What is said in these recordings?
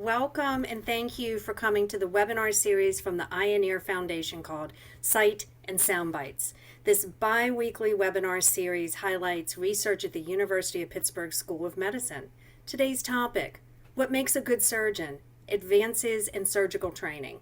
Welcome and thank you for coming to the webinar series from the Eye and Ear Foundation called Sight and Sound Bites. This bi-weekly webinar series highlights research at the University of Pittsburgh School of Medicine. Today's topic, what makes a good surgeon? Advances in surgical training.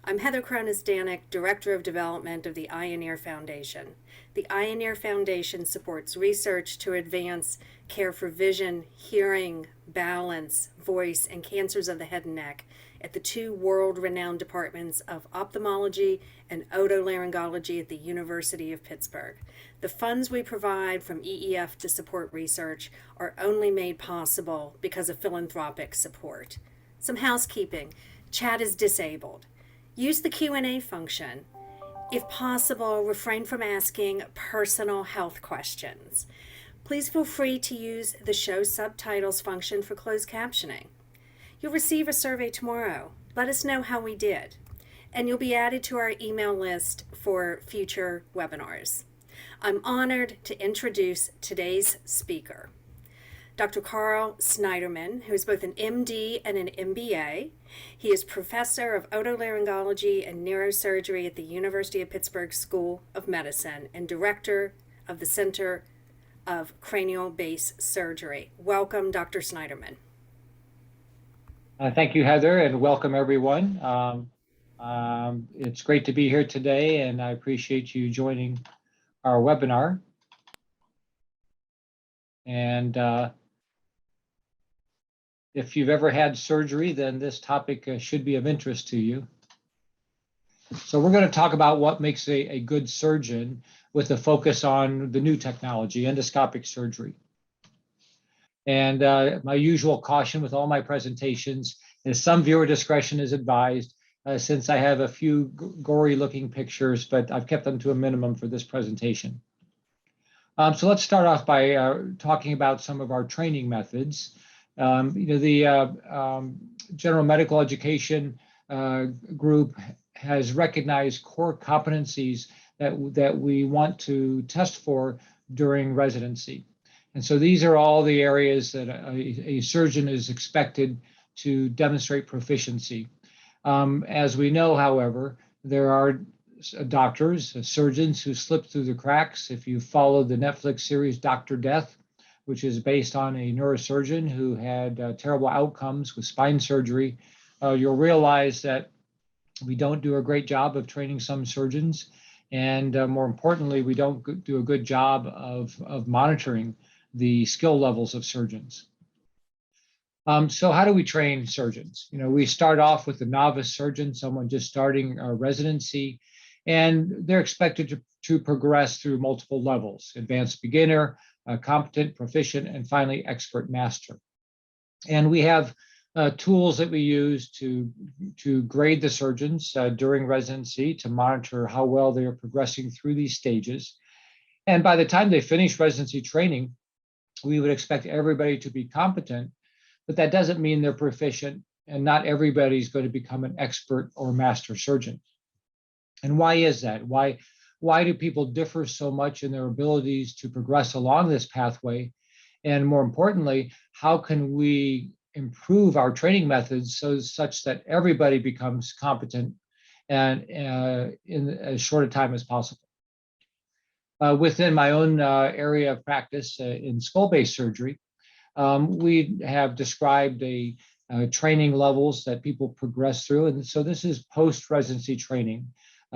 I'm Heather Cronus-Danek, Director of Development of the Eye and Ear Foundation. The Eye and Ear Foundation supports research to advance care for vision, hearing, balance, voice, and cancers of the head and neck at the two world-renowned departments of ophthalmology and otolaryngology at the University of Pittsburgh. The funds we provide from EEF to support research are only made possible because of philanthropic support. Some housekeeping. Chat is disabled. Use the Q&A function. If possible, refrain from asking personal health questions. Please feel free to use the show subtitles function for closed captioning. You'll receive a survey tomorrow. Let us know how we did. And you'll be added to our email list for future webinars. I'm honored to introduce today's speaker, Dr. Carl Snyderman, who is both an MD and an MBA. He is professor of otolaryngology and neurosurgery at the University of Pittsburgh School of Medicine and director of the Center of Cranial Base Surgery. Welcome, Dr. Snyderman. Thank you, Heather, and welcome everyone. It's great to be here today, and I appreciate you joining our webinar. And if you've ever had surgery, then this topic should be of interest to you. So we're going to talk about what makes a good surgeon with a focus on the new technology, endoscopic surgery. And my usual caution with all my presentations is some viewer discretion is advised, since I have a few gory looking pictures, but I've kept them to a minimum for this presentation. So let's start off by talking about some of our training methods. The General Medical Education group has recognized core competencies that we want to test for during residency. And so these are all the areas that a surgeon is expected to demonstrate proficiency. As we know, however, there are doctors, surgeons who slip through the cracks. If you follow the Netflix series Dr. Death, which is based on a neurosurgeon who had terrible outcomes with spine surgery, you'll realize that we don't do a great job of training some surgeons. And more importantly, we don't do a good job of monitoring the skill levels of surgeons. So how do we train surgeons? We start off with a novice surgeon, someone just starting a residency, and they're expected to progress through multiple levels: advanced beginner, competent, proficient, and finally expert master. And we have tools that we use to grade the surgeons during residency to monitor how well they are progressing through these stages. And by the time they finish residency training, we would expect everybody to be competent, but that doesn't mean they're proficient, and not everybody's going to become an expert or master surgeon. And why is that? Why do people differ so much in their abilities to progress along this pathway? And more importantly, how can we improve our training methods such that everybody becomes competent and in as short a time as possible? Within my own area of practice in skull-based surgery, we have described training levels that people progress through. And so this is post-residency training.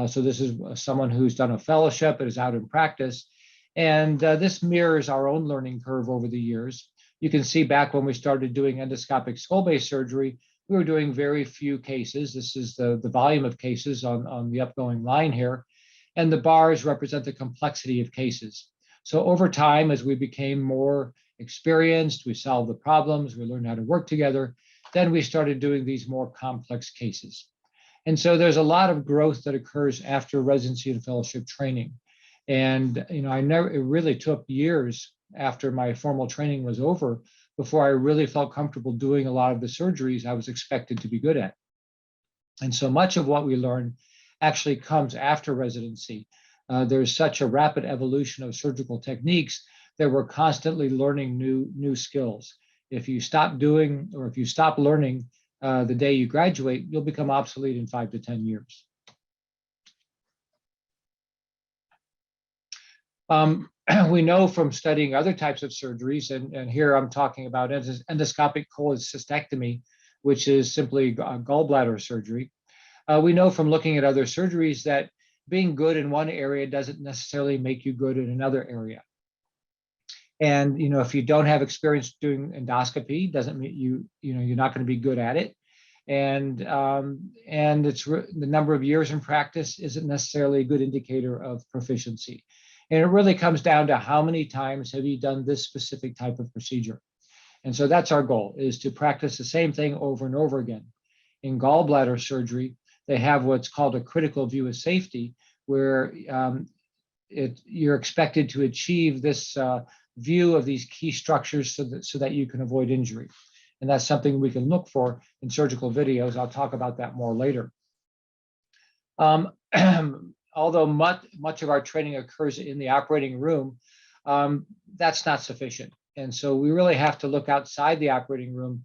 So this is someone who's done a fellowship and is out in practice. And this mirrors our own learning curve over the years. You can see back when we started doing endoscopic skull-based surgery, we were doing very few cases. This is the volume of cases on the upgoing line here. And the bars represent the complexity of cases. So over time, as we became more experienced, we solved the problems, we learned how to work together, then we started doing these more complex cases. And so there's a lot of growth that occurs after residency and fellowship training. And it really took years after my formal training was over before I really felt comfortable doing a lot of the surgeries I was expected to be good at. And so much of what we learn actually comes after residency. There's such a rapid evolution of surgical techniques that we're constantly learning new skills. If you stop doing, or if you stop learning the day you graduate, you'll become obsolete in 5 to 10 years. We know from studying other types of surgeries, and here I'm talking about endoscopic cholecystectomy, which is simply gallbladder surgery. We know from looking at other surgeries that being good in one area doesn't necessarily make you good in another area. And if you don't have experience doing endoscopy, doesn't mean you're not going to be good at it. And it's the number of years in practice isn't necessarily a good indicator of proficiency. And it really comes down to how many times have you done this specific type of procedure. And so that's our goal, is to practice the same thing over and over again. In gallbladder surgery, they have what's called a critical view of safety, where you're expected to achieve this view of these key structures so that you can avoid injury. And that's something we can look for in surgical videos. I'll talk about that more later. Although much of our training occurs in the operating room, that's not sufficient. And so we really have to look outside the operating room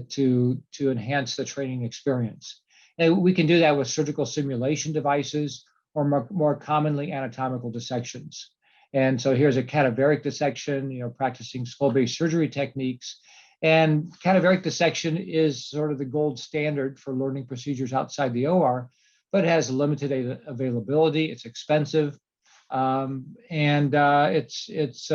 to enhance the training experience. And we can do that with surgical simulation devices, or more commonly anatomical dissections. And so here's a cadaveric dissection, practicing skull-based surgery techniques. And cadaveric dissection is sort of the gold standard for learning procedures outside the OR, but it has limited availability. It's expensive, and it's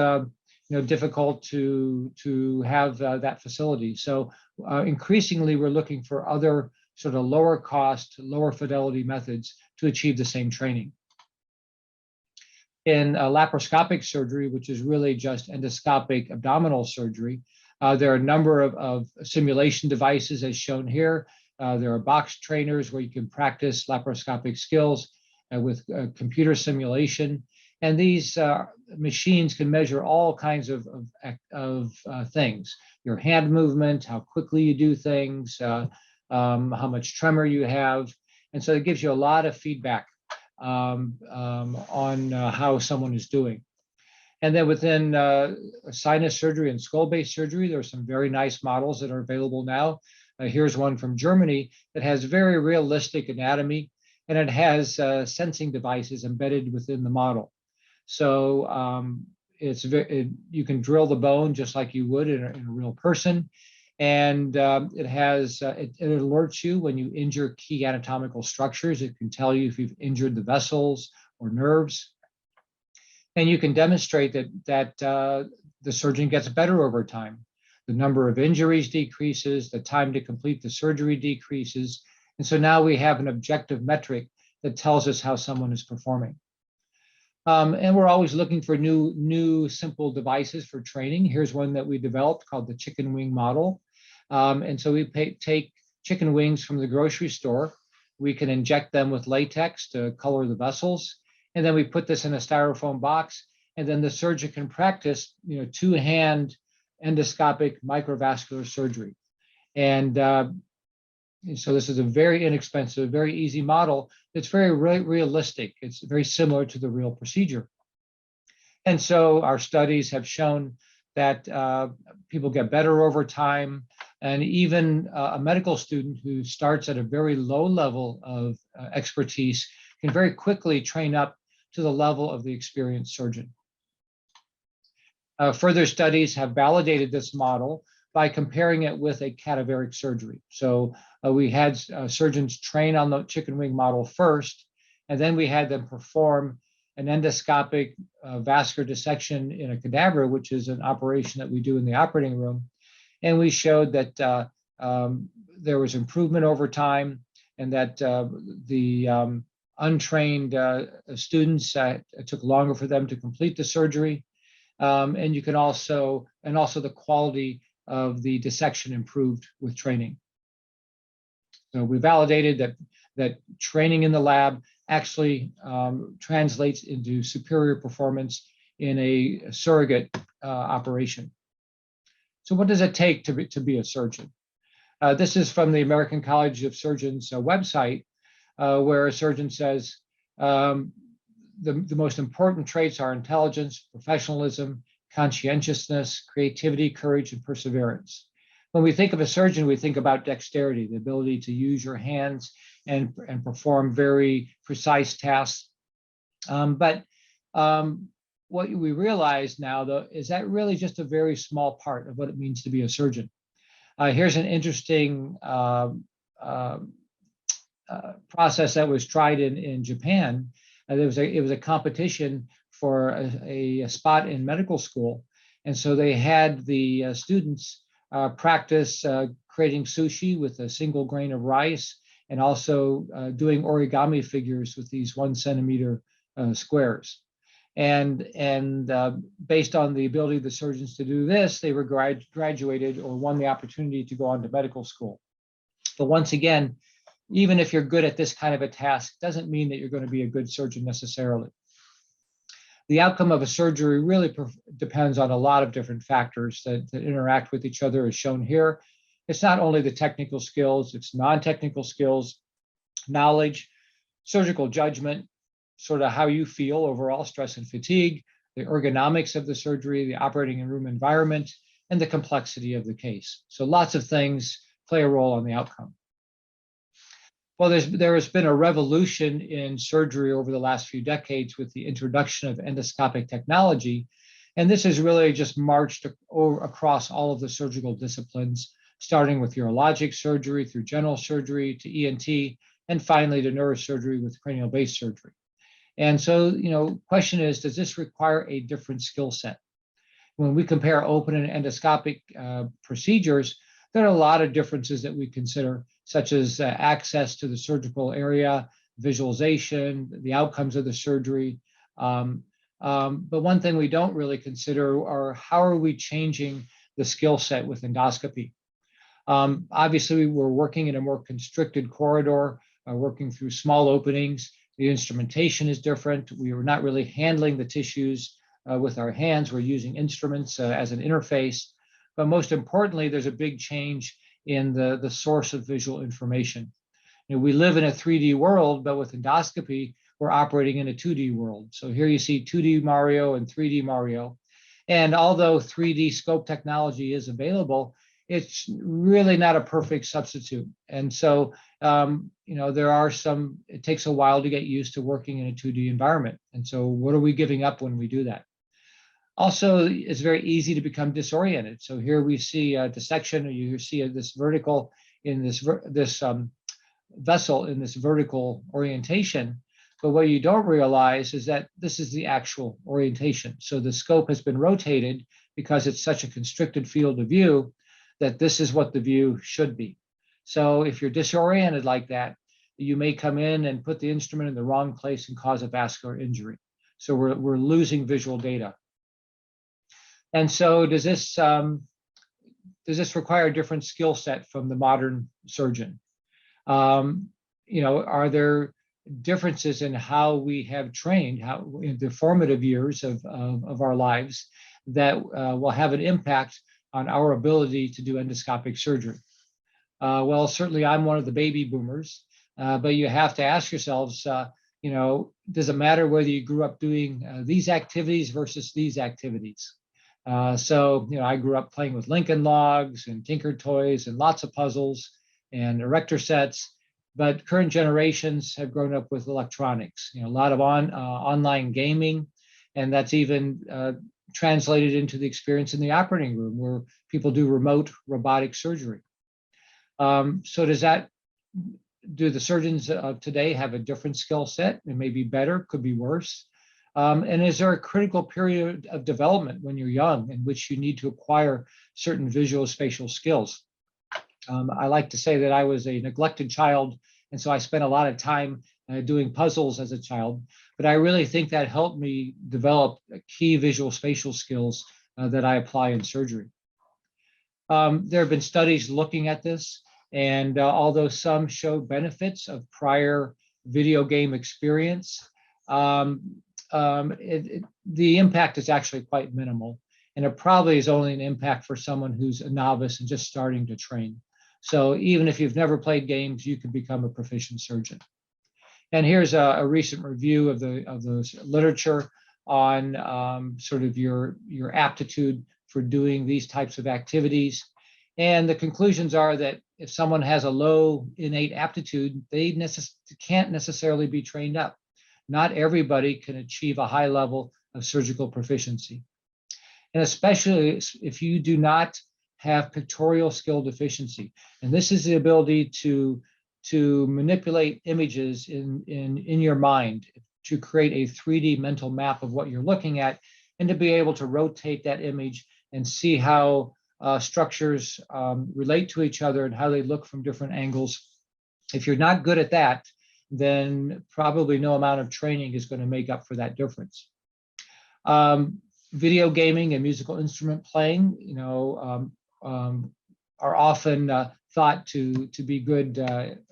difficult to have that facility. So increasingly, we're looking for other sort of lower cost, lower fidelity methods to achieve the same training. In laparoscopic surgery, which is really just endoscopic abdominal surgery, there are a number of simulation devices as shown here. There are box trainers where you can practice laparoscopic skills with computer simulation. And these machines can measure all kinds of things: your hand movement, how quickly you do things, how much tremor you have. And so it gives you a lot of feedback on how someone is doing. And then within sinus surgery and skull-based surgery, there are some very nice models that are available now. Here's one from Germany that has very realistic anatomy, and it has sensing devices embedded within the model. So you can drill the bone just like you would in a real person. And it alerts you when you injure key anatomical structures. It can tell you if you've injured the vessels or nerves. And you can demonstrate that the surgeon gets better over time. The number of injuries decreases, the time to complete the surgery decreases. And so now we have an objective metric that tells us how someone is performing. And we're always looking for new simple devices for training. Here's one that we developed called the chicken wing model. And so we take chicken wings from the grocery store. We can inject them with latex to color the vessels. And then we put this in a styrofoam box. And then the surgeon can practice, two-hand endoscopic microvascular surgery. And so this is a very inexpensive, very easy model. It's very realistic. It's very similar to the real procedure. And so our studies have shown that people get better over time. And even a medical student who starts at a very low level of expertise can very quickly train up to the level of the experienced surgeon. Further studies have validated this model by comparing it with a cadaveric surgery. So we had surgeons train on the chicken wing model first, and then we had them perform an endoscopic vascular dissection in a cadaver, which is an operation that we do in the operating room. And we showed that there was improvement over time, and that the untrained students, it took longer for them to complete the surgery. And you can also the quality of the dissection improved with training. So we validated that training in the lab actually translates into superior performance in a surrogate operation. So what does it take to be a surgeon? This is from the American College of Surgeons website, where a surgeon says, the most important traits are intelligence, professionalism, conscientiousness, creativity, courage, and perseverance. When we think of a surgeon, we think about dexterity, the ability to use your hands and perform very precise tasks. But what we realize now, though, is that really just a very small part of what it means to be a surgeon. Here's an interesting process that was tried in Japan. It was a competition for a spot in medical school. And so they had the students practice creating sushi with a single grain of rice, and also doing origami figures with these 1 centimeter squares. And based on the ability of the surgeons to do this, they were graduated or won the opportunity to go on to medical school. But once again, even if you're good at this kind of a task, doesn't mean that you're going to be a good surgeon necessarily. The outcome of a surgery really depends on a lot of different factors that interact with each other, as shown here. It's not only the technical skills, it's non-technical skills, knowledge, surgical judgment, sort of how you feel overall, stress and fatigue, the ergonomics of the surgery, the operating room environment, and the complexity of the case. So lots of things play a role on the outcome. Well, there has been a revolution in surgery over the last few decades with the introduction of endoscopic technology. And this has really just marched across all of the surgical disciplines, starting with urologic surgery through general surgery to ENT, and finally to neurosurgery with cranial-based surgery. And so, question is, does this require a different skill set? When we compare open and endoscopic procedures, there are a lot of differences that we consider, such as access to the surgical area, visualization, the outcomes of the surgery. But one thing we don't really consider are how are we changing the skill set with endoscopy? Obviously, we're working in a more constricted corridor, working through small openings. The instrumentation is different. We are not really handling the tissues with our hands. We're using instruments as an interface. But most importantly, there's a big change in the source of visual information. We live in a 3D world, but with endoscopy, we're operating in a 2D world. So here you see 2D Mario and 3D Mario. And although 3D scope technology is available, it's really not a perfect substitute. And so, it takes a while to get used to working in a 2D environment. And so what are we giving up when we do that? Also, it's very easy to become disoriented. So here we see a dissection, you see this vertical in this vessel in this vertical orientation. But what you don't realize is that this is the actual orientation. So the scope has been rotated because it's such a constricted field of view that this is what the view should be. So if you're disoriented like that, you may come in and put the instrument in the wrong place and cause a vascular injury. So we're losing visual data. And so does this require a different skill set from the modern surgeon? Are there differences in how we have trained, how in the formative years of our lives that will have an impact on our ability to do endoscopic surgery? Well, certainly I'm one of the baby boomers, but you have to ask yourselves, does it matter whether you grew up doing these activities versus these activities? I grew up playing with Lincoln Logs and Tinker Toys and lots of puzzles and erector sets, but current generations have grown up with electronics, a lot of online gaming, and that's even translated into the experience in the operating room where people do remote robotic surgery. So do the surgeons of today have a different skill set? It may be better, could be worse. And is there a critical period of development when you're young in which you need to acquire certain visuospatial skills? I like to say that I was a neglected child, and so I spent a lot of time doing puzzles as a child, but I really think that helped me develop key visuospatial skills that I apply in surgery. There have been studies looking at this, and although some show benefits of prior video game experience, the impact is actually quite minimal, and it probably is only an impact for someone who's a novice and just starting to train. So even if you've never played games, you can become a proficient surgeon. And here's a recent review of the literature on sort of your aptitude for doing these types of activities. And the conclusions are that if someone has a low innate aptitude, they can't necessarily be trained up. Not everybody can achieve a high level of surgical proficiency. And especially if you do not have pictorial skill deficiency. And this is the ability to manipulate images in your mind, to create a 3D mental map of what you're looking at, and to be able to rotate that image and see how structures relate to each other and how they look from different angles. If you're not good at that, then probably no amount of training is going to make up for that difference. Video gaming and musical instrument playing, are often thought to be good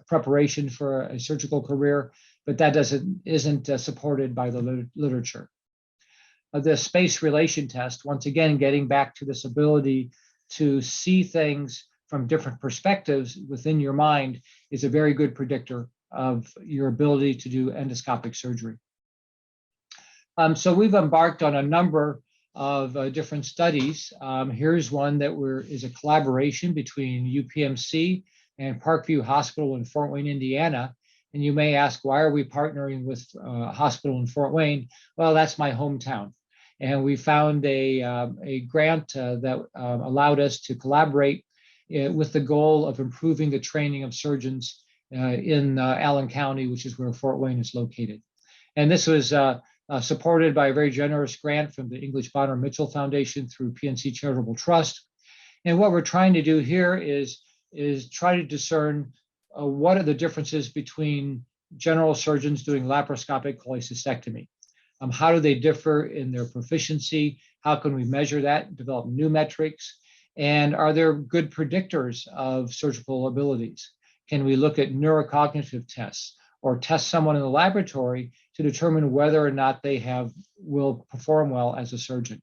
preparation for a surgical career, but that isn't supported by the literature. The space relation test, once again, getting back to this ability to see things from different perspectives within your mind, is a very good predictor of your ability to do endoscopic surgery. So we've embarked on a number of different studies. Here's one that is a collaboration between UPMC and Parkview Hospital in Fort Wayne, Indiana. And you may ask, why are we partnering with a hospital in Fort Wayne? Well, that's my hometown. And we found a grant that allowed us to collaborate with the goal of improving the training of surgeons in Allen County, which is where Fort Wayne is located. And this was supported by a very generous grant from the English Bonner Mitchell Foundation through PNC Charitable Trust. And what we're trying to do here is try to discern what are the differences between general surgeons doing laparoscopic cholecystectomy. How do they differ in their proficiency? How can we measure that, develop new metrics? And are there good predictors of surgical abilities? Can we look at neurocognitive tests or test someone in the laboratory to determine whether or not they will perform well as a surgeon?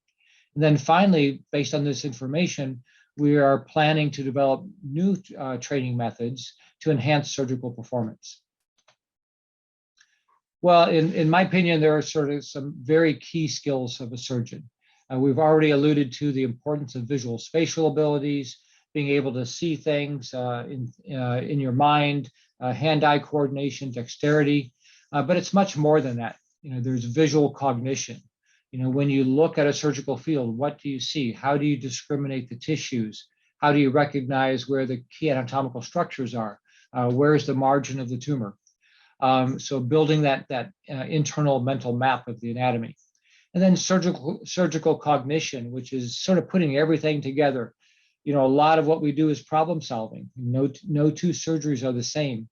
And then finally, based on this information, we are planning to develop new training methods to enhance surgical performance. Well, in my opinion, there are sort of some very key skills of a surgeon. We've already alluded to the importance of visual spatial abilities, being able to see things in your mind, hand-eye coordination, dexterity, but it's much more than that. There's visual cognition. When you look at a surgical field, what do you see? How do you discriminate the tissues? How do you recognize where the key anatomical structures are? Where's the margin of the tumor? So building that internal mental map of the anatomy. And then surgical cognition, which is sort of putting everything together. A lot of what we do is problem solving. No two surgeries are the same.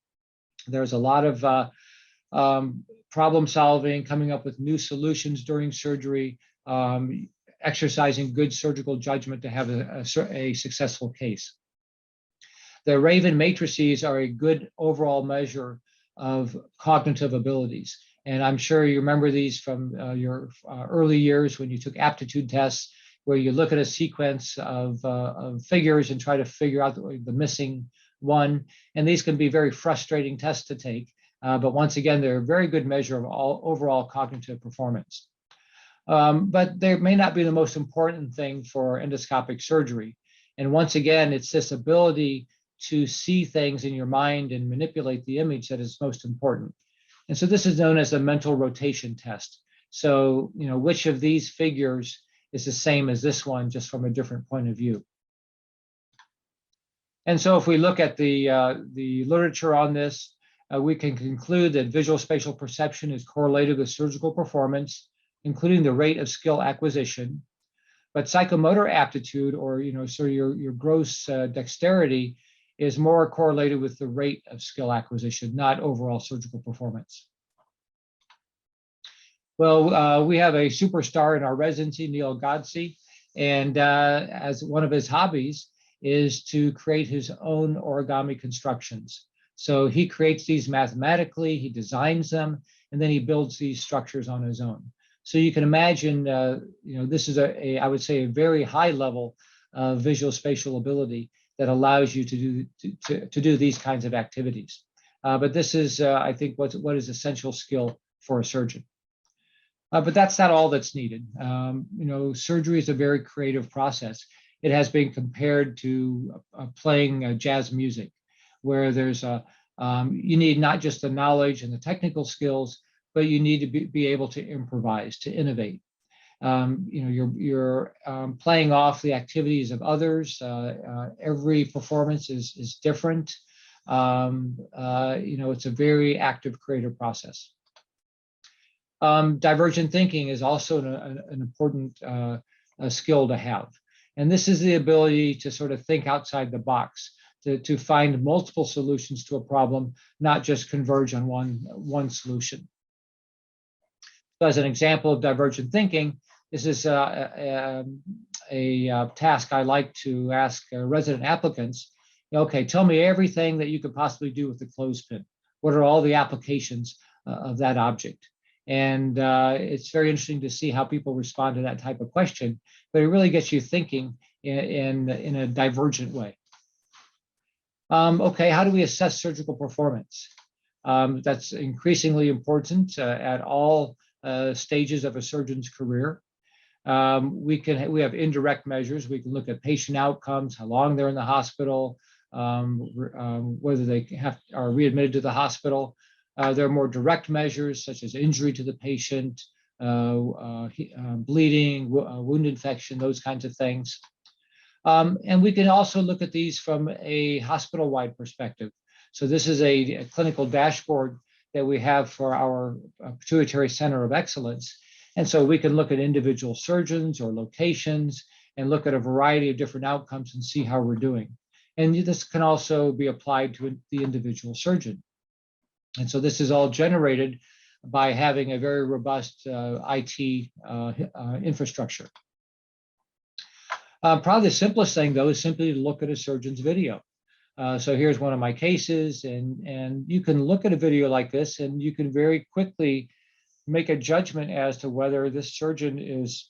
There's a lot of problem solving, coming up with new solutions during surgery, exercising good surgical judgment to have a successful case. The Raven matrices are a good overall measure of cognitive abilities. And I'm sure you remember these from your early years when you took aptitude tests, where you look at a sequence of figures and try to figure out the missing one. And these can be very frustrating tests to take. But once again, they're a very good measure of overall cognitive performance. But they may not be the most important thing for endoscopic surgery. And once again, it's this ability to see things in your mind and manipulate the image that is most important. And so this is known as a mental rotation test. So, which of these figures is the same as this one, just from a different point of view. And so if we look at the literature on this, we can conclude that visual spatial perception is correlated with surgical performance, including the rate of skill acquisition. But psychomotor aptitude, or so your gross dexterity, is more correlated with the rate of skill acquisition, not overall surgical performance. Well, we have a superstar in our residency, Neil Godsey, and as one of his hobbies is to create his own origami constructions. So he creates these mathematically, he designs them, and then he builds these structures on his own. So you can imagine, this is I would say, a very high level of visual spatial ability that allows you to do these kinds of activities. But this is, I think, what is essential skill for a surgeon. But that's not all that's needed. Surgery is a very creative process. it has been compared to playing jazz music, where there's you need not just the knowledge and the technical skills, but you need to be able to improvise, to innovate. You're playing off the activities of others. Every performance is different. It's a very active creative process. Divergent thinking is also an important skill to have. And this is the ability to sort of think outside the box, to find multiple solutions to a problem, not just converge on one solution. So as an example of divergent thinking, this is a task I like to ask resident applicants. Okay, tell me everything that you could possibly do with the clothespin. What are all the applications of that object? And it's very interesting to see how people respond to that type of question, but it really gets you thinking in a divergent way. Okay, how do we assess surgical performance? That's increasingly important at all stages of a surgeon's career. We have indirect measures. We can look at patient outcomes, how long they're in the hospital, whether they are readmitted to the hospital. There are more direct measures such as injury to the patient, bleeding, wound infection, those kinds of things. And we can also look at these from a hospital-wide perspective. So this is a clinical dashboard that we have for our Pituitary Center of Excellence. And so we can look at individual surgeons or locations and look at a variety of different outcomes and see how we're doing. And this can also be applied to the individual surgeon. And so this is all generated by having a very robust IT infrastructure. Probably the simplest thing, though, is simply to look at a surgeon's video. So here's one of my cases, and you can look at a video like this, and you can very quickly make a judgment as to whether this surgeon is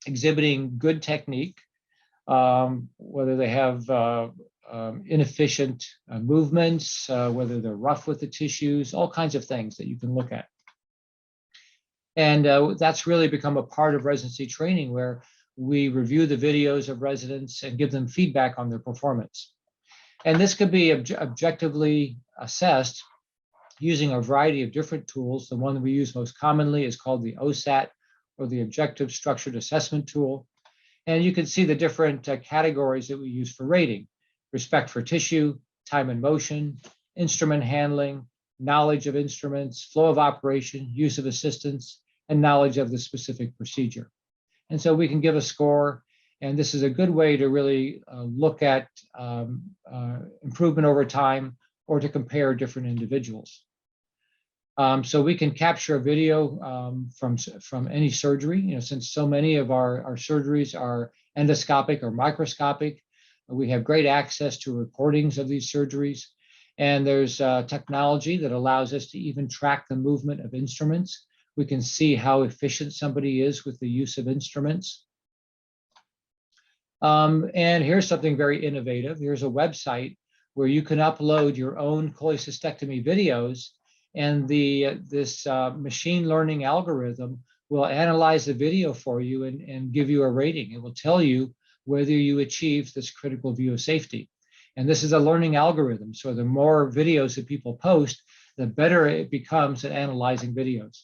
exhibiting good technique, whether they have inefficient movements, whether they're rough with the tissues, all kinds of things that you can look at. And that's really become a part of residency training, where we review the videos of residents and give them feedback on their performance. And this could be objectively assessed using a variety of different tools. The one that we use most commonly is called the OSAT, or the Objective Structured Assessment Tool. And you can see the different categories that we use for rating: respect for tissue, time and motion, instrument handling, knowledge of instruments, flow of operation, use of assistance, and knowledge of the specific procedure. And so we can give a score, and this is a good way to really look at improvement over time, or to compare different individuals. So we can capture a video from any surgery. Since so many of our surgeries are endoscopic or microscopic, we have great access to recordings of these surgeries. And there's technology that allows us to even track the movement of instruments. We can see how efficient somebody is with the use of instruments. And here's something very innovative. Here's a website where you can upload your own cholecystectomy videos, and this machine learning algorithm will analyze the video for you and give you a rating. It will tell you whether you achieve this critical view of safety. And this is a learning algorithm. So the more videos that people post, the better it becomes at analyzing videos.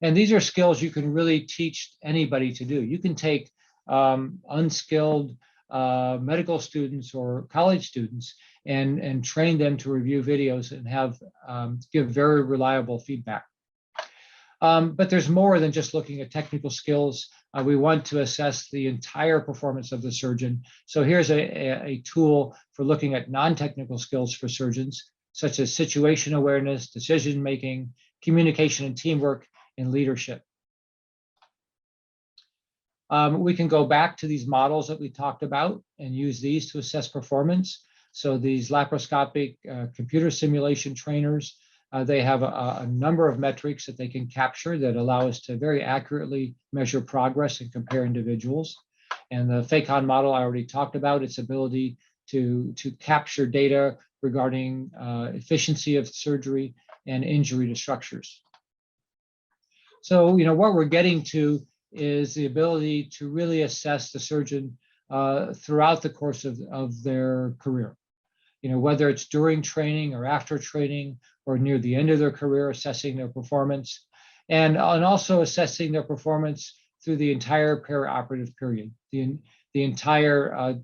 And these are skills you can really teach anybody to do. You can take unskilled medical students or college students and train them to review videos and give very reliable feedback. But there's more than just looking at technical skills. We want to assess the entire performance of the surgeon. So here's a tool for looking at non-technical skills for surgeons, such as situation awareness, decision-making, communication and teamwork, and leadership. We can go back to these models that we talked about and use these to assess performance. So these laparoscopic computer simulation trainers, they have a number of metrics that they can capture that allow us to very accurately measure progress and compare individuals. And the FACON model I already talked about, its ability to capture data regarding efficiency of surgery and injury to structures. So, what we're getting to is the ability to really assess the surgeon throughout the course of their career. Whether it's during training or after training or near the end of their career, assessing their performance, and also assessing their performance through the entire perioperative period, the entire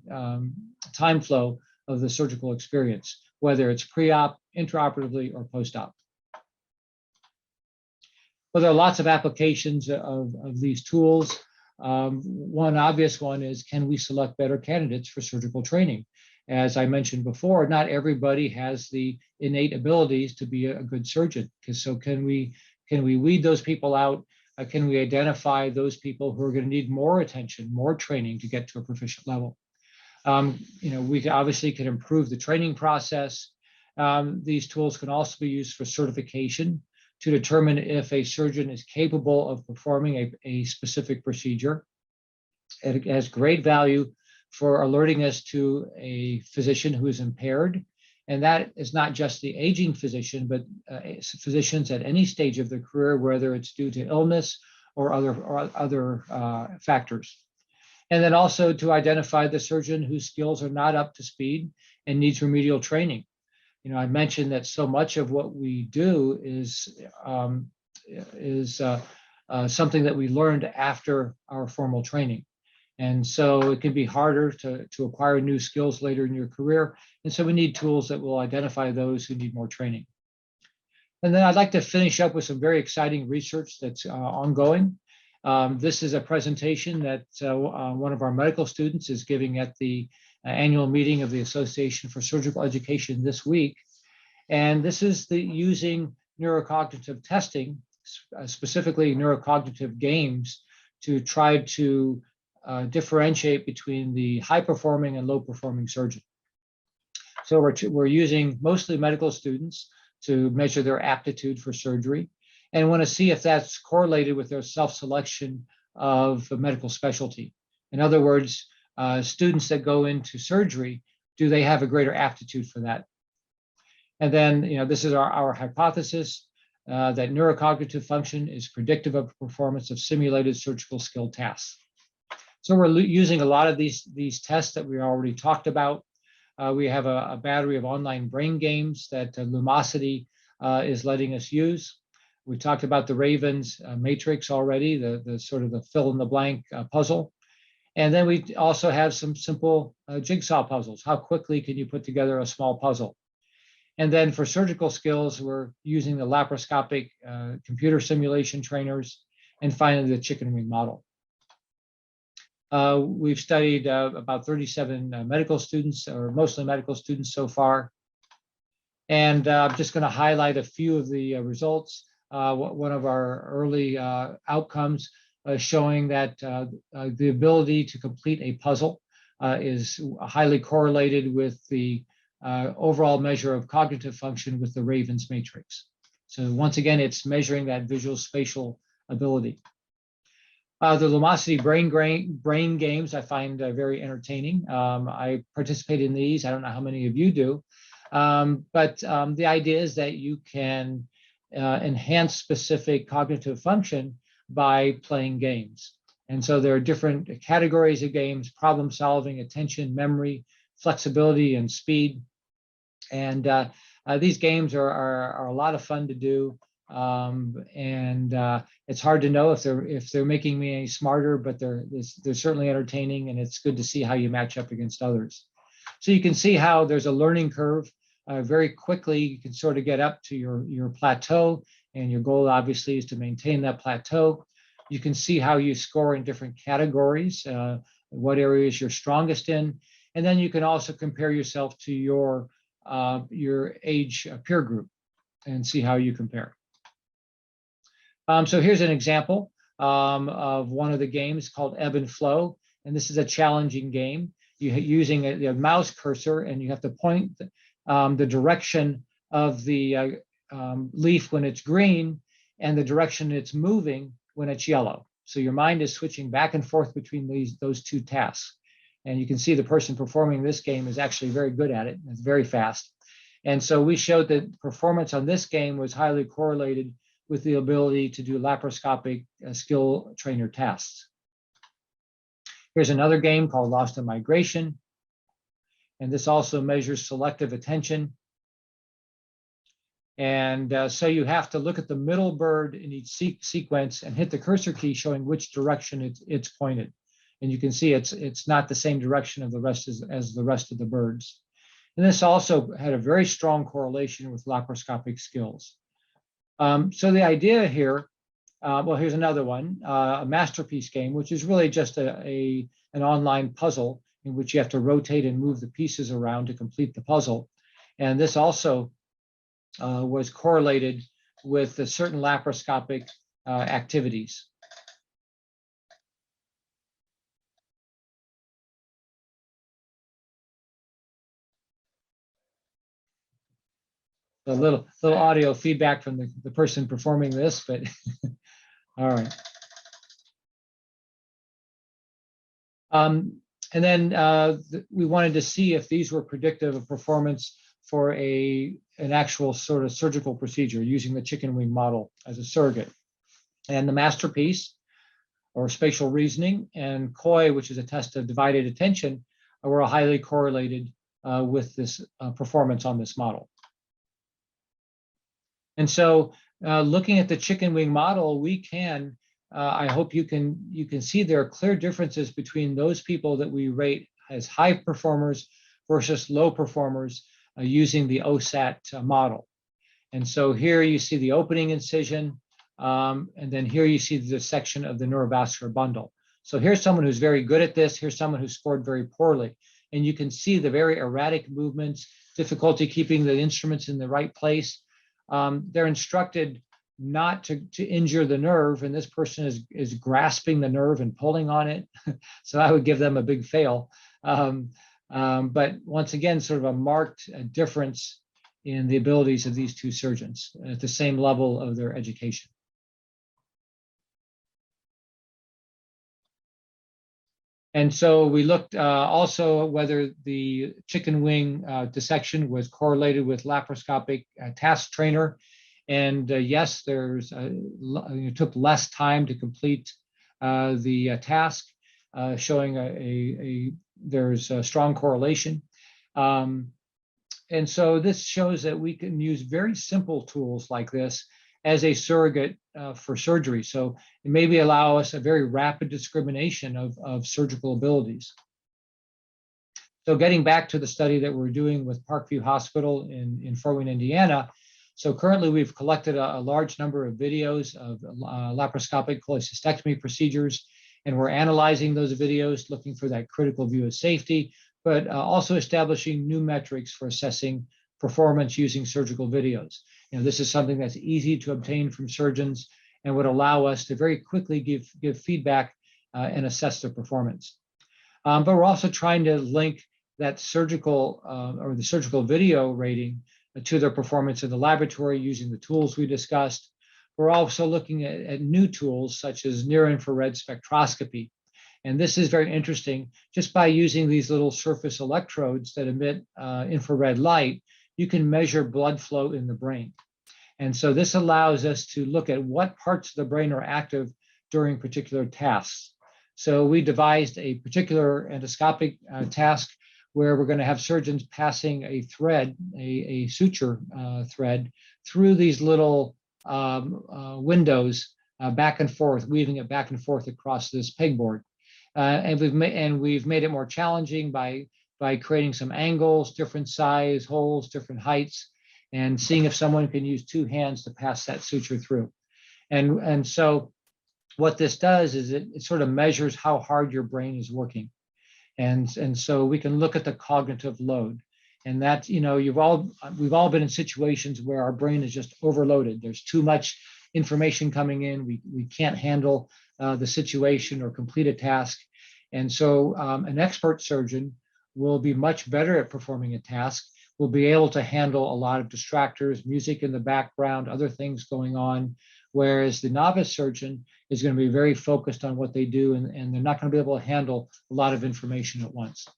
time flow of the surgical experience, whether it's pre-op, intraoperatively, or post-op. Well, there are lots of applications of these tools. One obvious one is, can we select better candidates for surgical training? As I mentioned before, not everybody has the innate abilities to be a good surgeon. So can we weed those people out? Can we identify those people who are going to need more attention, more training to get to a proficient level? We obviously can improve the training process. These tools can also be used for certification to determine if a surgeon is capable of performing a specific procedure. It has great value for alerting us to a physician who is impaired. And that is not just the aging physician, but physicians at any stage of their career, whether it's due to illness or other factors. And then also to identify the surgeon whose skills are not up to speed and needs remedial training. I mentioned that so much of what we do is something that we learned after our formal training. And so it can be harder to acquire new skills later in your career. And so we need tools that will identify those who need more training. And then I'd like to finish up with some very exciting research that's ongoing. This is a presentation that one of our medical students is giving at the annual meeting of the Association for Surgical Education this week. And this is using neurocognitive testing, specifically neurocognitive games, to try to differentiate between the high-performing and low-performing surgeon. So we're using mostly medical students to measure their aptitude for surgery and want to see if that's correlated with their self-selection of a medical specialty. In other words, students that go into surgery, do they have a greater aptitude for that? And then, this is our hypothesis that neurocognitive function is predictive of performance of simulated surgical skill tasks. So we're using a lot of these tests that we already talked about. We have a battery of online brain games that Lumosity is letting us use. We talked about the Ravens matrix already, the sort of the fill in the blank puzzle. And then we also have some simple jigsaw puzzles. How quickly can you put together a small puzzle? And then for surgical skills, we're using the laparoscopic computer simulation trainers, and finally the chicken wing model. We've studied about 37 medical students, or mostly medical students so far. And I'm just going to highlight a few of the results. One of our early outcomes showing that the ability to complete a puzzle is highly correlated with the overall measure of cognitive function with the Ravens matrix. So once again, it's measuring that visual spatial ability. The Lumosity brain games I find very entertaining. I participate in these. I don't know how many of you do, but the idea is that you can enhance specific cognitive function by playing games. And so there are different categories of games: problem solving, attention, memory, flexibility, and speed. And these games are a lot of fun to do. It's hard to know if they're making me any smarter, but they're certainly entertaining, and it's good to see how you match up against others. So you can see how there's a learning curve. Very quickly, you can sort of get up to your plateau, and your goal obviously is to maintain that plateau. You can see how you score in different categories, what areas you're strongest in, and then you can also compare yourself to your age peer group and see how you compare. So here's an example of one of the games called Ebb and Flow, and this is a challenging game. You're using a mouse cursor, and you have to point the direction of the leaf when it's green and the direction it's moving when it's yellow. So your mind is switching back and forth between those two tasks. And you can see the person performing this game is actually very good at it. It's very fast. And so we showed that performance on this game was highly correlated with the ability to do laparoscopic skill trainer tasks. Here's another game called Lost in Migration. And this also measures selective attention. And so you have to look at the middle bird in each sequence and hit the cursor key showing which direction it's pointed. And you can see it's not the same direction of the rest as the rest of the birds. And this also had a very strong correlation with laparoscopic skills. So the idea here, well, here's another one, a masterpiece game, which is really just an online puzzle in which you have to rotate and move the pieces around to complete the puzzle. And this also was correlated with certain laparoscopic activities. A little audio feedback from the person performing this, but all right. And then we wanted to see if these were predictive of performance for an actual sort of surgical procedure using the chicken wing model as a surrogate. And the masterpiece, or spatial reasoning, and COI, which is a test of divided attention, were highly correlated with this performance on this model. And so looking at the chicken wing model, we can, I hope you can see there are clear differences between those people that we rate as high performers versus low performers using the OSAT model. And so here you see the opening incision, and then here you see the dissection of the neurovascular bundle. So here's someone who's very good at this. Here's someone who scored very poorly. And you can see the very erratic movements, difficulty keeping the instruments in the right place. They're instructed not to injure the nerve, and this person is grasping the nerve and pulling on it. So I would give them a big fail. But once again, sort of a marked difference in the abilities of these two surgeons at the same level of their education. And so we looked also whether the chicken wing dissection was correlated with laparoscopic task trainer. And yes, it took less time to complete the task, showing there's a strong correlation. And so this shows that we can use very simple tools like this as a surrogate for surgery. So it maybe allow us a very rapid discrimination of surgical abilities. So getting back to the study that we're doing with Parkview Hospital in Fort Wayne, Indiana. So currently we've collected a large number of videos of laparoscopic cholecystectomy procedures, and we're analyzing those videos, looking for that critical view of safety, but also establishing new metrics for assessing performance using surgical videos. This is something that's easy to obtain from surgeons and would allow us to very quickly give feedback and assess their performance. But we're also trying to link that surgical or the surgical video rating to their performance in the laboratory using the tools we discussed. We're also looking at new tools such as near-infrared spectroscopy. And this is very interesting. Just by using these little surface electrodes that emit infrared light, you can measure blood flow in the brain. And so this allows us to look at what parts of the brain are active during particular tasks. So we devised a particular endoscopic task where we're going to have surgeons passing a thread, a suture thread, through these little windows back and forth, weaving it back and forth across this pegboard. And we've made it more challenging by creating some angles, different size holes, different heights, and seeing if someone can use two hands to pass that suture through. And so what this does is it sort of measures how hard your brain is working. And so we can look at the cognitive load. And that, we've all been in situations where our brain is just overloaded. There's too much information coming in. We can't handle the situation or complete a task. And so an expert surgeon will be much better at performing a task, will be able to handle a lot of distractors, music in the background, other things going on, whereas the novice surgeon is going to be very focused on what they do, and they're not going to be able to handle a lot of information at once.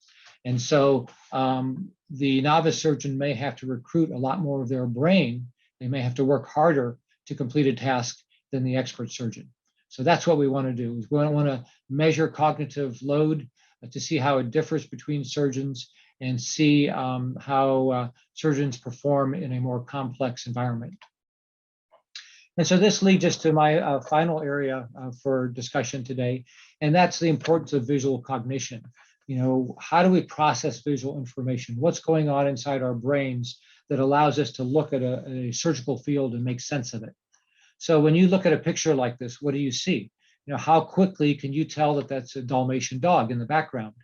And so the novice surgeon may have to recruit a lot more of their brain. They may have to work harder to complete a task than the expert surgeon. So that's what we want to do, is we want to measure cognitive load to see how it differs between surgeons and see how surgeons perform in a more complex environment. And so this leads us to my final area for discussion today, and that's the importance of visual cognition. You know, how do we process visual information? What's going on inside our brains that allows us to look at a surgical field and make sense of it? So when you look at a picture like this, what do you see? You know, how quickly can you tell that that's a Dalmatian dog in the background?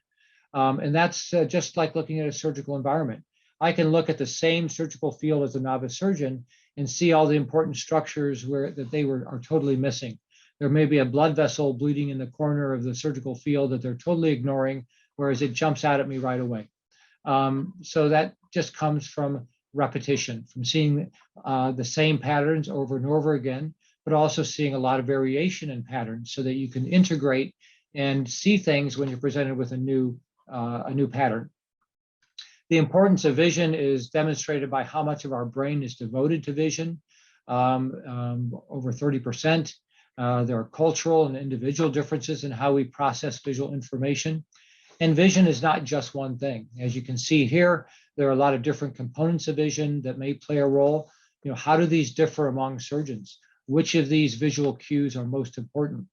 And that's just like looking at a surgical environment. I can look at the same surgical field as a novice surgeon and see all the important structures are totally missing. There may be a blood vessel bleeding in the corner of the surgical field that they're totally ignoring, whereas it jumps out at me right away. So that just comes from repetition, from seeing the same patterns over and over again, but also seeing a lot of variation in patterns so that you can integrate and see things when you're presented with a new pattern. The importance of vision is demonstrated by how much of our brain is devoted to vision, over 30%. There are cultural and individual differences in how we process visual information. And vision is not just one thing. As you can see here, there are a lot of different components of vision that may play a role. You know, how do these differ among surgeons? Which of these visual cues are most important?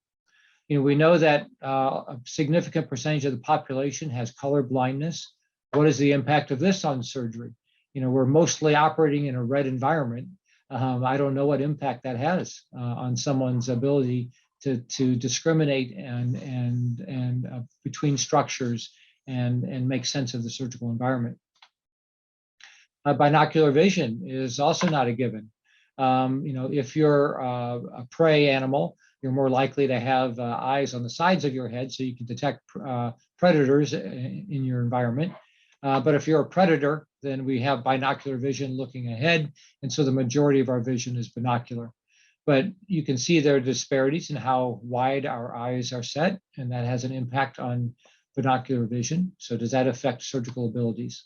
You know, we know that a significant percentage of the population has color blindness. What is the impact of this on surgery? You know, we're mostly operating in a red environment. I don't know what impact that has on someone's ability to discriminate and between structures and make sense of the surgical environment. Binocular vision is also not a given. You know, if you're a prey animal, you're more likely to have eyes on the sides of your head so you can detect predators in your environment. But if you're a predator, then we have binocular vision looking ahead. And so the majority of our vision is binocular. But you can see there are disparities in how wide our eyes are set, and that has an impact on binocular vision. So does that affect surgical abilities?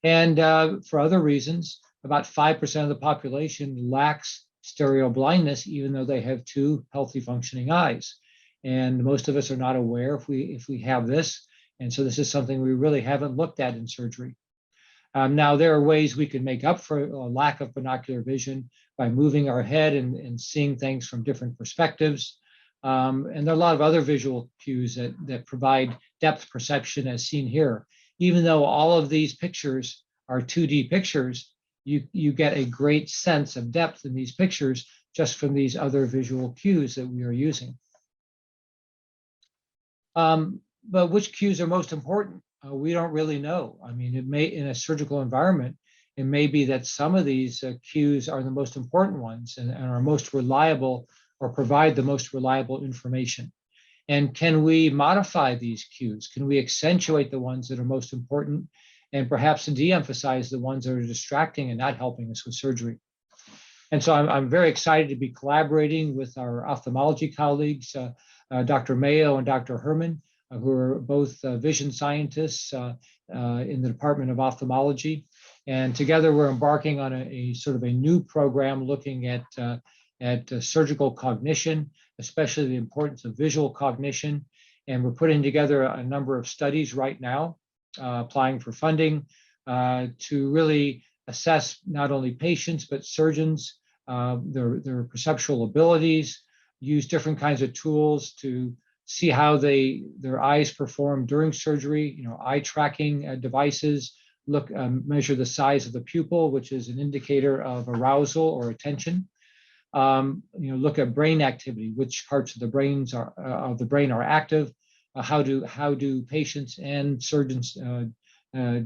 And for other reasons, about 5% of the population lacks stereo-blindness, even though they have two healthy functioning eyes. And most of us are not aware if we have this. And so this is something we really haven't looked at in surgery. Now, there are ways we can make up for a lack of binocular vision by moving our head and seeing things from different perspectives. And there are a lot of other visual cues that provide depth perception as seen here. Even though all of these pictures are 2D pictures, you get a great sense of depth in these pictures just from these other visual cues that we are using. But which cues are most important? We don't really know. I mean, it may, in a surgical environment, it may be that some of these cues are the most important ones and are most reliable or provide the most reliable information. And can we modify these cues? Can we accentuate the ones that are most important and perhaps de-emphasize the ones that are distracting and not helping us with surgery? And so I'm very excited to be collaborating with our ophthalmology colleagues, Dr. Mayo and Dr. Herman, who are both vision scientists in the Department of Ophthalmology. And together we're embarking on a sort of a new program looking at surgical cognition, especially the importance of visual cognition. And we're putting together a number of studies right now, applying for funding to really assess not only patients, but surgeons, their perceptual abilities, use different kinds of tools to see how their eyes perform during surgery, you know, eye tracking devices, measure the size of the pupil, which is an indicator of arousal or attention. You know, look at brain activity, which parts of the brain are active. How do patients and surgeons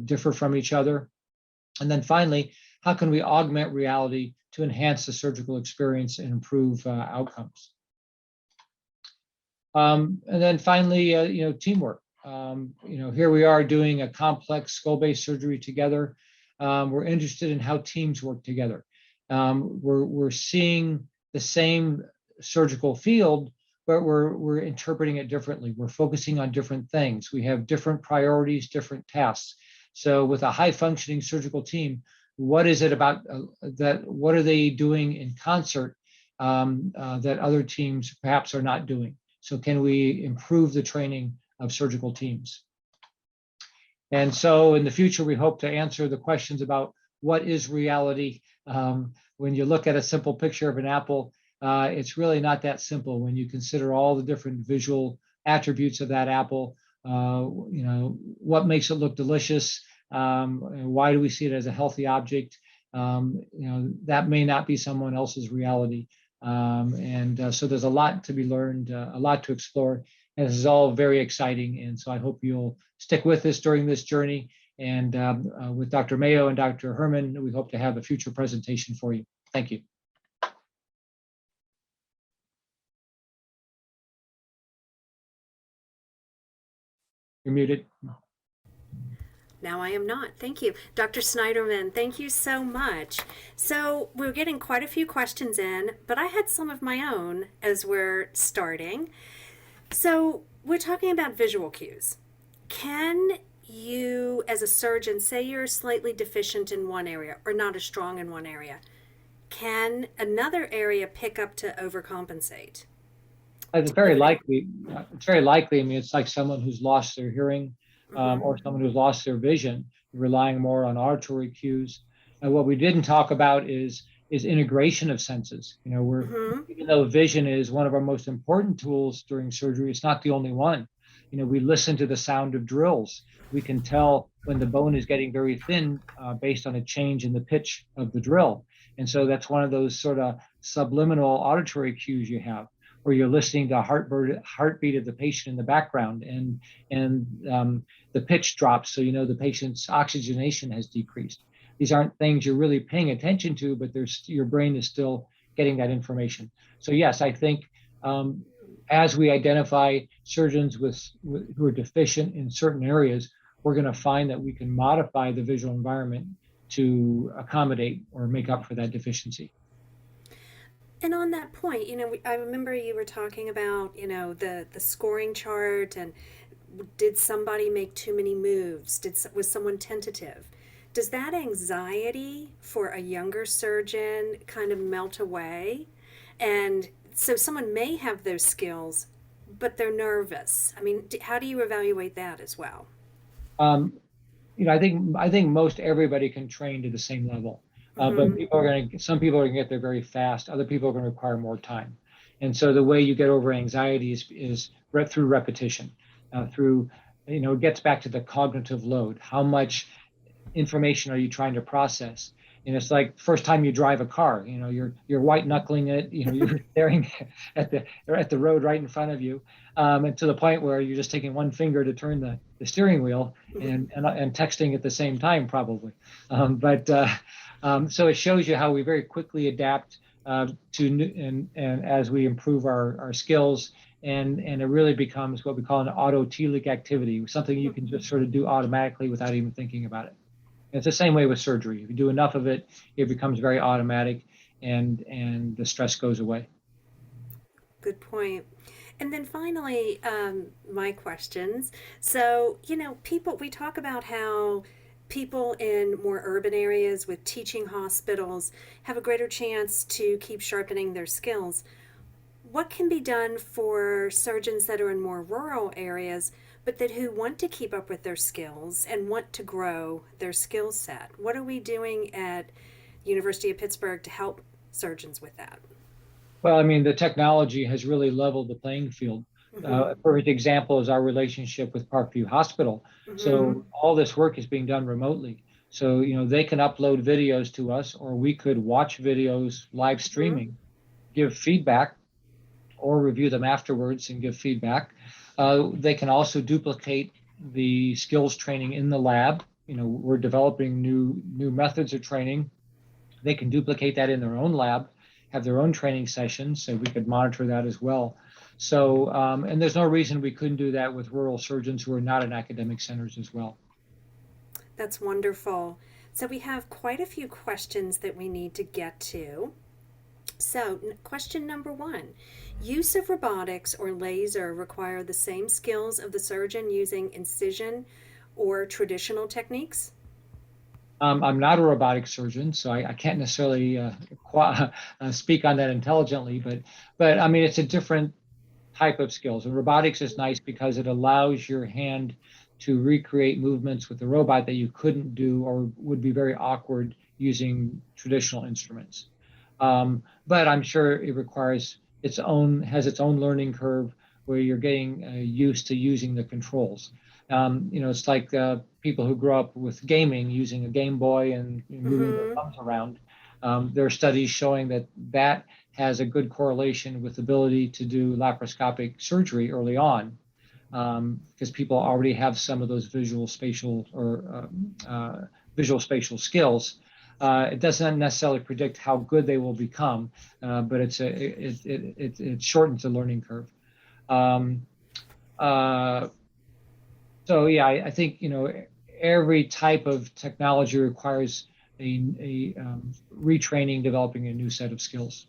differ from each other? And then finally, how can we augment reality to enhance the surgical experience and improve outcomes? And then finally, you know, teamwork. You know, here we are doing a complex skull-based surgery together. We're interested in how teams work together. We're seeing the same surgical field, but we're interpreting it differently. We're focusing on different things. We have different priorities, different tasks. So with a high-functioning surgical team, what is it about that? What are they doing in concert that other teams perhaps are not doing? So can we improve the training of surgical teams? And so in the future, we hope to answer the questions about what is reality. When you look at a simple picture of an apple, it's really not that simple when you consider all the different visual attributes of that apple. What makes it look delicious? Why do we see it as a healthy object? That may not be someone else's reality. So there's a lot to be learned, a lot to explore. And this is all very exciting. And so I hope you'll stick with us during this journey. And with Dr. Mayo and Dr. Herman, we hope to have a future presentation for you. Thank you. You're muted. Now I am not. Thank you. Dr. Snyderman, thank you so much. So we're getting quite a few questions in, but I had some of my own as we're starting. So we're talking about visual cues. Can you, as a surgeon, say you're slightly deficient in one area or not as strong in one area? Can another area pick up to overcompensate? It's very likely. It's very likely. I mean, it's like someone who's lost their hearing or someone who's lost their vision, relying more on auditory cues. And what we didn't talk about is integration of senses. Even though vision is one of our most important tools during surgery, it's not the only one. We listen to the sound of drills. We can tell when the bone is getting very thin based on a change in the pitch of the drill. And so that's one of those sort of subliminal auditory cues you have, where you're listening to heartbeat of the patient in the background, and the pitch drops, so the patient's oxygenation has decreased. These aren't things you're really paying attention to, but your brain is still getting that information. So yes, I think as we identify surgeons who are deficient in certain areas, we're going to find that we can modify the visual environment to accommodate or make up for that deficiency. And on that point, I remember you were talking about, the scoring chart, and did somebody make too many moves? Was someone tentative? Does that anxiety for a younger surgeon kind of melt away? And so someone may have those skills, but they're nervous. I mean, how do you evaluate that as well? I think most everybody can train to the same level. But some people are going to get there very fast. Other people are going to require more time. And so the way you get over anxiety is through repetition. It gets back to the cognitive load. How much information are you trying to process? And it's like first time you drive a car, you're white knuckling it, you're staring at the road right in front of you, and to the point where you're just taking one finger to turn the steering wheel and texting at the same time probably. So it shows you how we very quickly adapt and as we improve our skills, and it really becomes what we call an autotelic activity, something you can just sort of do automatically without even thinking about it. It's the same way with surgery. If you do enough of it, it becomes very automatic, and the stress goes away. Good point. And then finally, my questions. So, we talk about how people in more urban areas with teaching hospitals have a greater chance to keep sharpening their skills. What can be done for surgeons that are in more rural areas, but who want to keep up with their skills and want to grow their skill set? What are we doing at University of Pittsburgh to help surgeons with that? Well, I mean, the technology has really leveled the playing field. A perfect example is our relationship with Parkview Hospital. So all this work is being done remotely. So, they can upload videos to us, or we could watch videos live streaming, give feedback, or review them afterwards and give feedback. They can also duplicate the skills training in the lab. We're developing new methods of training. They can duplicate that in their own lab, have their own training sessions, so we could monitor that as well. So, and there's no reason we couldn't do that with rural surgeons who are not in academic centers as well. That's wonderful. So we have quite a few questions that we need to get to. So, question number 1. Use of robotics or laser require the same skills of the surgeon using incision or traditional techniques? I'm not a robotic surgeon, so I can't necessarily speak on that intelligently, but I mean, it's a different type of skills. And robotics is nice because it allows your hand to recreate movements with the robot that you couldn't do or would be very awkward using traditional instruments. But I'm sure it has its own learning curve where you're getting used to using the controls. It's like people who grew up with gaming using a Game Boy and moving their thumbs around. There are studies showing that has a good correlation with ability to do laparoscopic surgery early on, because people already have some of those visual spatial skills. It doesn't necessarily predict how good they will become, but it shortens the learning curve. So yeah, I think every type of technology requires a retraining, developing a new set of skills.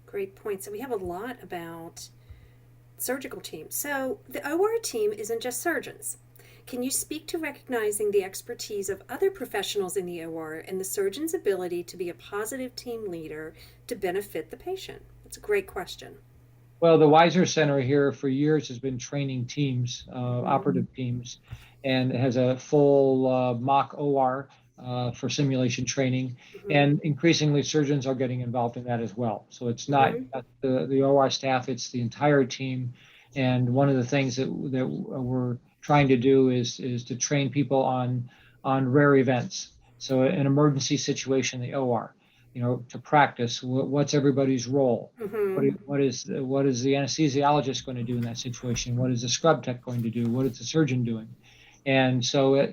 Great point. So we have a lot about surgical teams. So the OR team isn't just surgeons. Can you speak to recognizing the expertise of other professionals in the OR and the surgeon's ability to be a positive team leader to benefit the patient? That's a great question. Well, the Weiser Center here for years has been training teams, operative teams, and it has a full mock OR for simulation training. And increasingly, surgeons are getting involved in that as well. So it's not the OR staff, it's the entire team. And one of the things that we're trying to do is to train people on rare events. So an emergency situation in the OR, to practice what's everybody's role. What is the anesthesiologist going to do in that situation? What is the scrub tech going to do? What is the surgeon doing? And so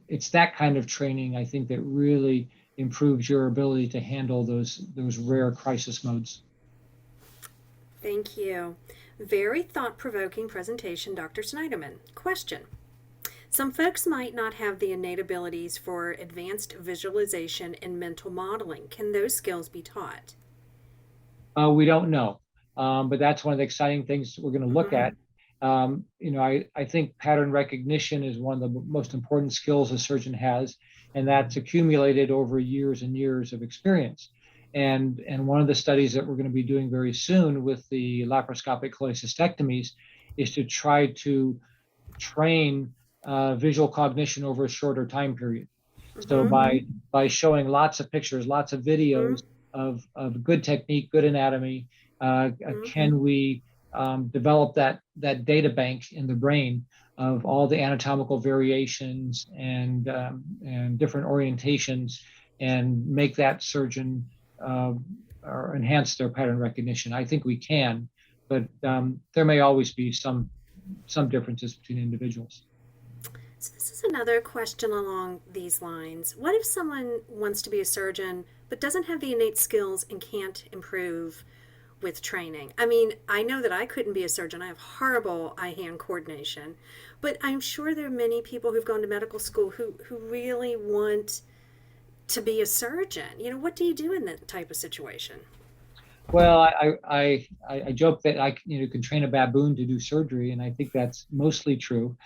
it's that kind of training, I think, that really improves your ability to handle those rare crisis modes. Thank you. Very thought-provoking presentation, Dr. Snyderman. Question. Some folks might not have the innate abilities for advanced visualization and mental modeling. Can those skills be taught? We don't know, but that's one of the exciting things we're going to look at. I think pattern recognition is one of the most important skills a surgeon has, and that's accumulated over years and years of experience. And one of the studies that we're going to be doing very soon with the laparoscopic cholecystectomies is to try to train visual cognition over a shorter time period. So by showing lots of pictures, lots of videos of good technique, good anatomy, can we develop that data bank in the brain of all the anatomical variations and different orientations, and make that surgeon or enhance their pattern recognition? I think we can, but there may always be some differences between individuals. So this is another question along these lines. What if someone wants to be a surgeon but doesn't have the innate skills and can't improve with training? I mean, I know that I couldn't be a surgeon. I have horrible eye-hand coordination, but I'm sure there are many people who've gone to medical school who really want to be a surgeon. What do you do in that type of situation? Well, I joke that I can train a baboon to do surgery, and I think that's mostly true.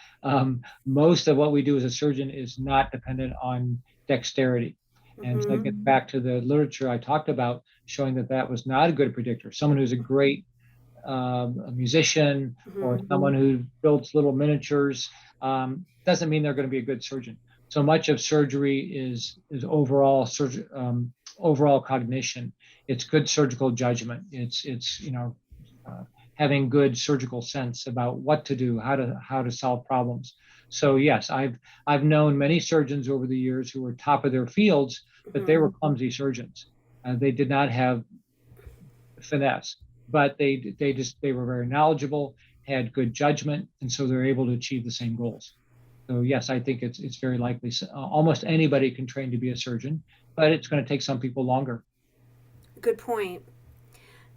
Most of what we do as a surgeon is not dependent on dexterity. And so I get back to the literature I talked about, showing that was not a good predictor. Someone who's a great a musician or someone who builds little miniatures doesn't mean they're going to be a good surgeon. So much of surgery is overall cognition. It's good surgical judgment. It's having good surgical sense about what to do, how to solve problems. So yes, I've known many surgeons over the years who were top of their fields, but they were clumsy surgeons. They did not have finesse, but they were very knowledgeable, had good judgment, and so they're able to achieve the same goals. So yes, I think it's very likely almost anybody can train to be a surgeon, but it's going to take some people longer. Good point.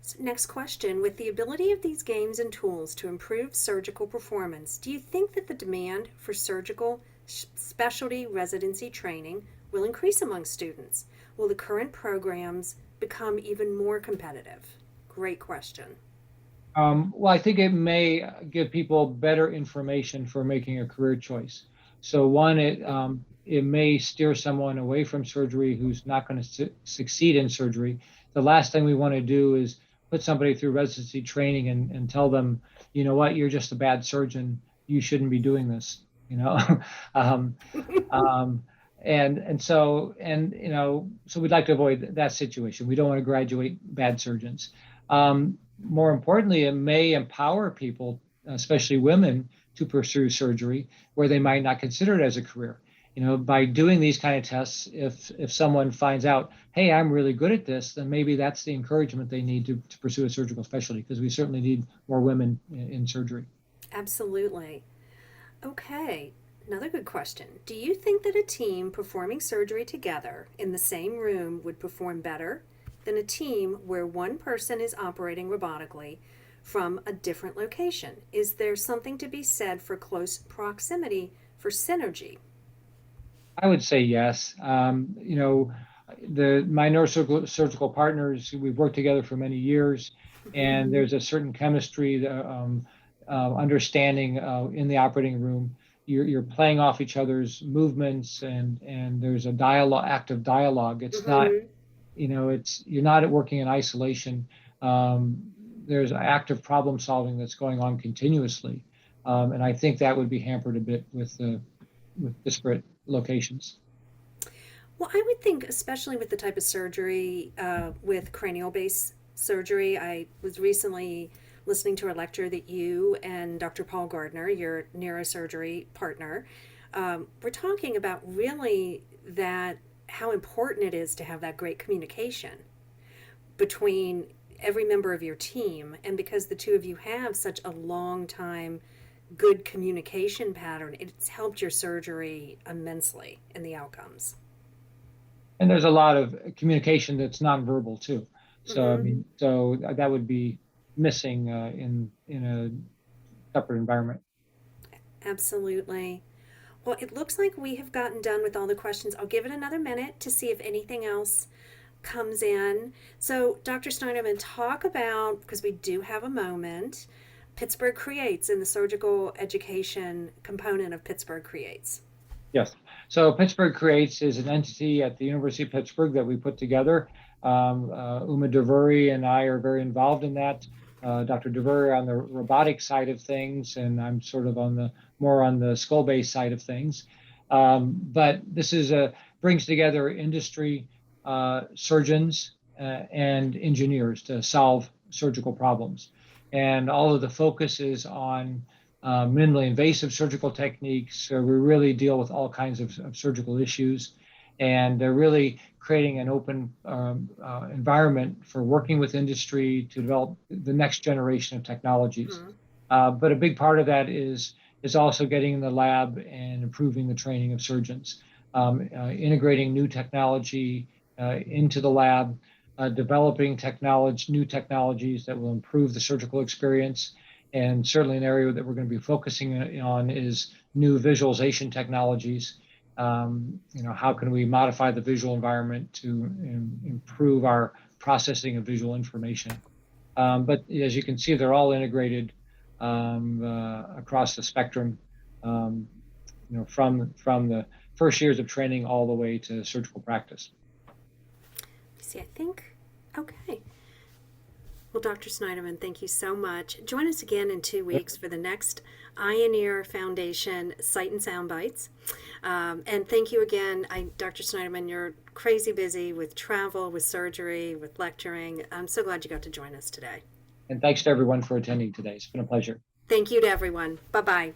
So next question. With the ability of these games and tools to improve surgical performance, do you think that the demand for surgical specialty residency training will increase among students? Will the current programs become even more competitive? Great question. Well, I think it may give people better information for making a career choice. So one, it may steer someone away from surgery who's not going to succeed in surgery. The last thing we want to do is put somebody through residency training and tell them, you know what, you're just a bad surgeon. You shouldn't be doing this, you know. um, um, so we'd like to avoid that situation. We don't want to graduate bad surgeons. More importantly, it may empower people, especially women, to pursue surgery where they might not consider it as a career. You know, by doing these kind of tests, if someone finds out, hey, I'm really good at this, then maybe that's the encouragement they need to pursue a surgical specialty, because we certainly need more women in surgery. Absolutely. Okay, another good question. Do you think that a team performing surgery together in the same room would perform better than a team where one person is operating robotically from a different location? Is there something to be said for close proximity for synergy? I would say yes. You know, my neurosurgical partners, we've worked together for many years, and there's a certain chemistry, understanding in the operating room. You're playing off each other's movements, and there's a active dialogue. It's not, Mm-hmm. you know, you're not working in isolation. There's active problem solving that's going on continuously, and I think that would be hampered a bit with disparate locations. Well, I would think, especially with the type of surgery, with cranial based surgery, I was recently listening to a lecture that you and Dr. Paul Gardner, your neurosurgery partner, were talking about really that how important it is to have that great communication between every member of your team. And because the two of you have such a long time good communication pattern, it's helped your surgery immensely in the outcomes. And there's a lot of communication that's nonverbal too. So I Mm-hmm. mean, so that would be missing in a separate environment. Absolutely. Well, it looks like we have gotten done with all the questions. I'll give it another minute to see if anything else comes in. So, Dr. Snyderman, talk about, because we do have a moment, Pittsburgh Creates and the surgical education component of Pittsburgh Creates. Yes. So Pittsburgh Creates is an entity at the University of Pittsburgh that we put together. Uma Devuri and I are very involved in that. Dr. Devuri on the robotic side of things, and I'm sort of more on the skull-based side of things. But this brings together industry, surgeons, and engineers to solve surgical problems. And all of the focus is on minimally invasive surgical techniques. We really deal with all kinds of surgical issues, and they're really creating an open environment for working with industry to develop the next generation of technologies. But a big part of that is also getting in the lab and improving the training of surgeons, integrating new technology into the lab, developing new technologies that will improve the surgical experience. And certainly an area that we're going to be focusing on is new visualization technologies. How can we modify the visual environment to improve our processing of visual information? But as you can see, they're all integrated across the spectrum, from the first years of training all the way to surgical practice. See, I think, okay. Well, Dr. Snyderman, thank you so much. Join us again in 2 weeks for the next Eye and Ear Foundation Sight and Sound Bites. And thank you again. Dr. Snyderman, you're crazy busy with travel, with surgery, with lecturing. I'm so glad you got to join us today. And thanks to everyone for attending today. It's been a pleasure. Thank you to everyone. Bye-bye.